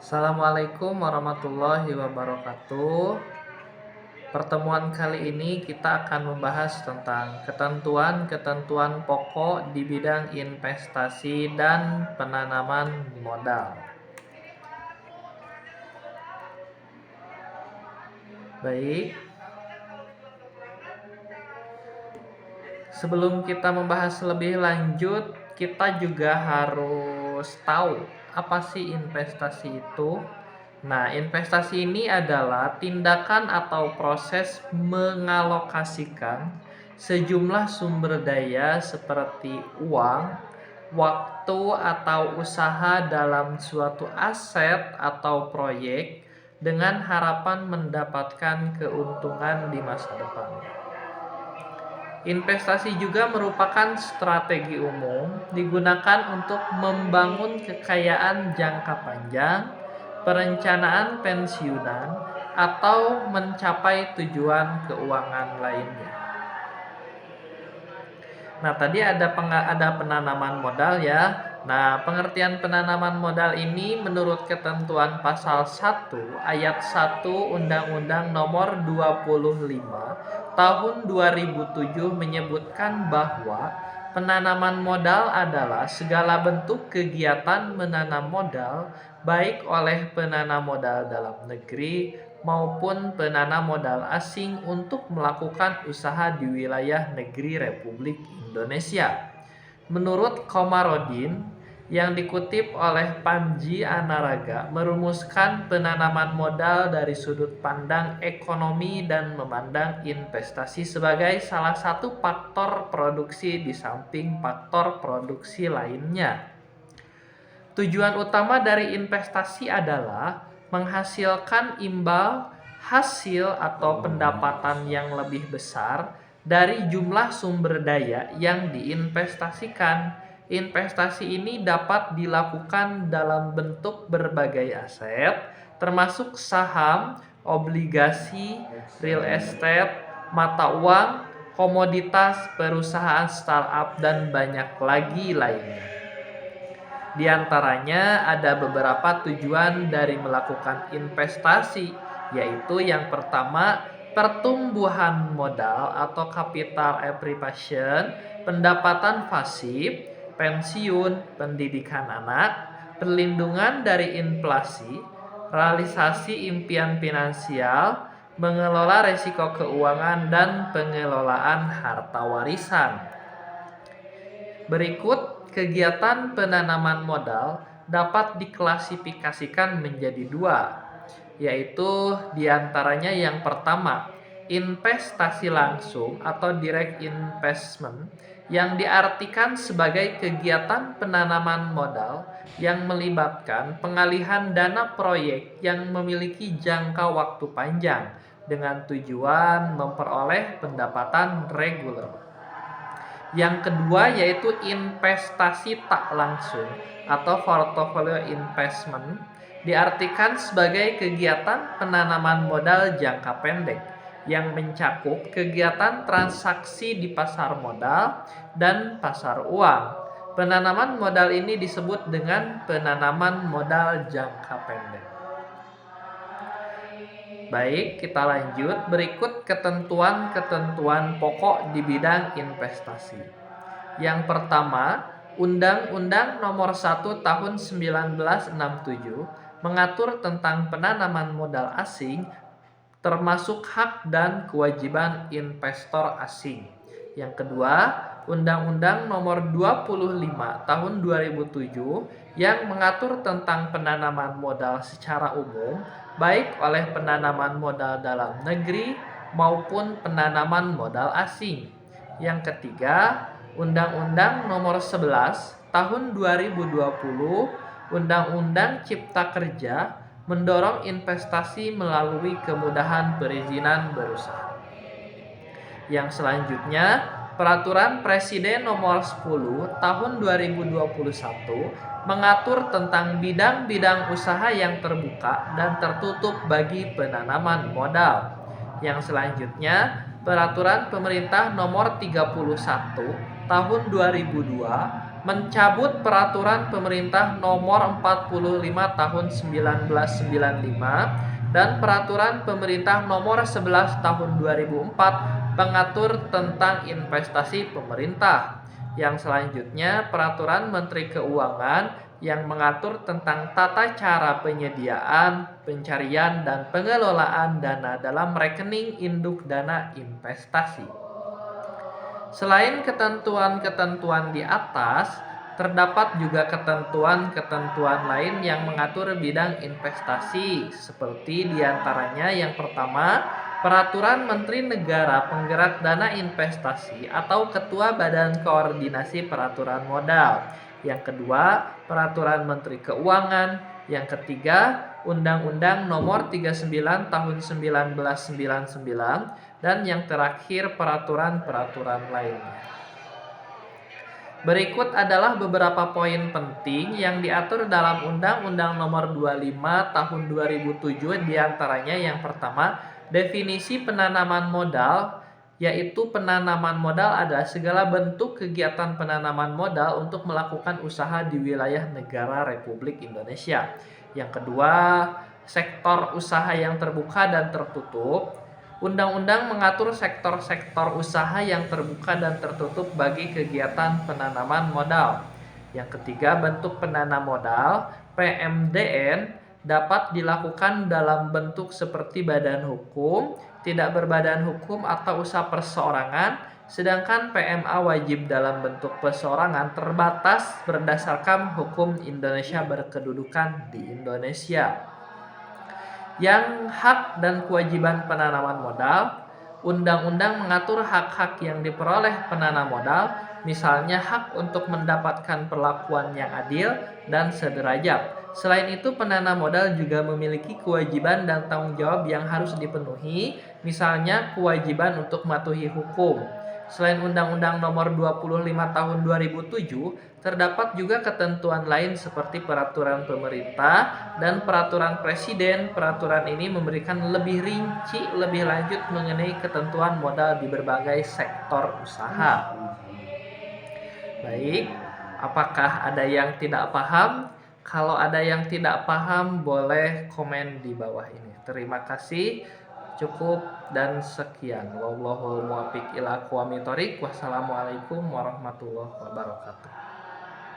Assalamualaikum warahmatullahi wabarakatuh. Pertemuan kali ini kita akan membahas tentang ketentuan-ketentuan pokok di bidang investasi dan penanaman modal. Baik, sebelum kita membahas lebih lanjut, kita juga harus tahu apa sih investasi itu. Nah, investasi ini adalah tindakan atau proses mengalokasikan sejumlah sumber daya seperti uang, waktu, atau usaha dalam suatu aset atau proyek dengan harapan mendapatkan keuntungan di masa depan. Investasi juga merupakan strategi umum digunakan untuk membangun kekayaan jangka panjang, perencanaan pensiunan, atau mencapai tujuan keuangan lainnya. Nah, tadi ada penanaman modal ya. Nah, pengertian penanaman modal ini menurut ketentuan pasal 1 ayat 1 Undang-Undang Nomor 25 Tahun 2007 menyebutkan bahwa penanaman modal adalah segala bentuk kegiatan menanam modal baik oleh penanam modal dalam negeri maupun penanam modal asing untuk melakukan usaha di wilayah negeri Republik Indonesia. Menurut Komarudin yang dikutip oleh Panji Anaraga merumuskan penanaman modal dari sudut pandang ekonomi dan memandang investasi sebagai salah satu faktor produksi di samping faktor produksi lainnya. Tujuan utama dari investasi adalah menghasilkan imbal hasil atau pendapatan yang lebih besar dari jumlah sumber daya yang diinvestasikan. Investasi ini dapat dilakukan dalam bentuk berbagai aset, termasuk saham, obligasi, real estate, mata uang, komoditas, perusahaan startup, dan banyak lagi lainnya. Di antaranya ada beberapa tujuan dari melakukan investasi, yaitu yang pertama, pertumbuhan modal atau capital appreciation, pendapatan pasif, pensiun, pendidikan anak, perlindungan dari inflasi, realisasi impian finansial, mengelola risiko keuangan, dan pengelolaan harta warisan. Berikut kegiatan penanaman modal dapat diklasifikasikan menjadi dua, yaitu diantaranya yang pertama, investasi langsung atau direct investment yang diartikan sebagai kegiatan penanaman modal yang melibatkan pengalihan dana proyek yang memiliki jangka waktu panjang dengan tujuan memperoleh pendapatan reguler. Yang kedua yaitu investasi tak langsung atau portfolio investment diartikan sebagai kegiatan penanaman modal jangka pendek yang mencakup kegiatan transaksi di pasar modal dan pasar uang. Penanaman modal ini disebut dengan penanaman modal jangka pendek. Baik, kita lanjut. Berikut ketentuan-ketentuan pokok di bidang investasi. Yang pertama, Undang-Undang Nomor 1 Tahun 1967 mengatur tentang penanaman modal asing termasuk hak dan kewajiban investor asing. Yang kedua, Undang-Undang Nomor 25 Tahun 2007 yang mengatur tentang penanaman modal secara umum, baik oleh penanaman modal dalam negeri maupun penanaman modal asing. Yang ketiga, Undang-Undang Nomor 11 Tahun 2020, Undang-Undang Cipta Kerja mendorong investasi melalui kemudahan perizinan berusaha. Yang selanjutnya, Peraturan Presiden Nomor 10 Tahun 2021 mengatur tentang bidang-bidang usaha yang terbuka dan tertutup bagi penanaman modal. Yang selanjutnya, Peraturan Pemerintah Nomor 31 Tahun 2002 mencabut peraturan pemerintah nomor 45 tahun 1995 dan peraturan pemerintah nomor 11 tahun 2004 pengatur tentang investasi pemerintah. Yang selanjutnya peraturan Menteri Keuangan yang mengatur tentang tata cara penyediaan, pencarian, dan pengelolaan dana dalam rekening induk dana investasi. Selain ketentuan-ketentuan di atas, terdapat juga ketentuan-ketentuan lain yang mengatur bidang investasi, seperti diantaranya yang pertama, Peraturan Menteri Negara Penggerak Dana Investasi atau Ketua Badan Koordinasi Peraturan Modal. Yang kedua, Peraturan Menteri Keuangan. Yang ketiga, Undang-Undang Nomor 39 Tahun 1999. Dan yang terakhir, peraturan-peraturan lainnya. Berikut adalah beberapa poin penting yang diatur dalam Undang-Undang Nomor 25 Tahun 2007, diantaranya yang pertama, definisi penanaman modal, yaitu penanaman modal adalah segala bentuk kegiatan penanaman modal untuk melakukan usaha di wilayah negara Republik Indonesia. Yang kedua, sektor usaha yang terbuka dan tertutup. Undang-undang mengatur sektor-sektor usaha yang terbuka dan tertutup bagi kegiatan penanaman modal. Yang ketiga, bentuk penanam modal (PMDN) dapat dilakukan dalam bentuk seperti badan hukum, tidak berbadan hukum atau usaha perseorangan, sedangkan PMA wajib dalam bentuk perseorangan terbatas berdasarkan hukum Indonesia berkedudukan di Indonesia. Yang hak dan kewajiban penanaman modal, Undang-undang mengatur hak-hak yang diperoleh penanam modal, misalnya hak untuk mendapatkan perlakuan yang adil dan sederajat. Selain itu, penanam modal juga memiliki kewajiban dan tanggung jawab yang harus dipenuhi, misalnya kewajiban untuk mematuhi hukum. Selain Undang-Undang Nomor 25 Tahun 2007, terdapat juga ketentuan lain seperti peraturan pemerintah dan peraturan presiden. Peraturan ini memberikan lebih rinci, lebih lanjut mengenai ketentuan modal di berbagai sektor usaha. Baik, apakah ada yang tidak paham? Kalau ada yang tidak paham, boleh komen di bawah ini. Terima kasih. Cukup dan sekian. Wallahul muwaffiq ila aqwamit thoriq. Wassalamualaikum warahmatullahi wabarakatuh.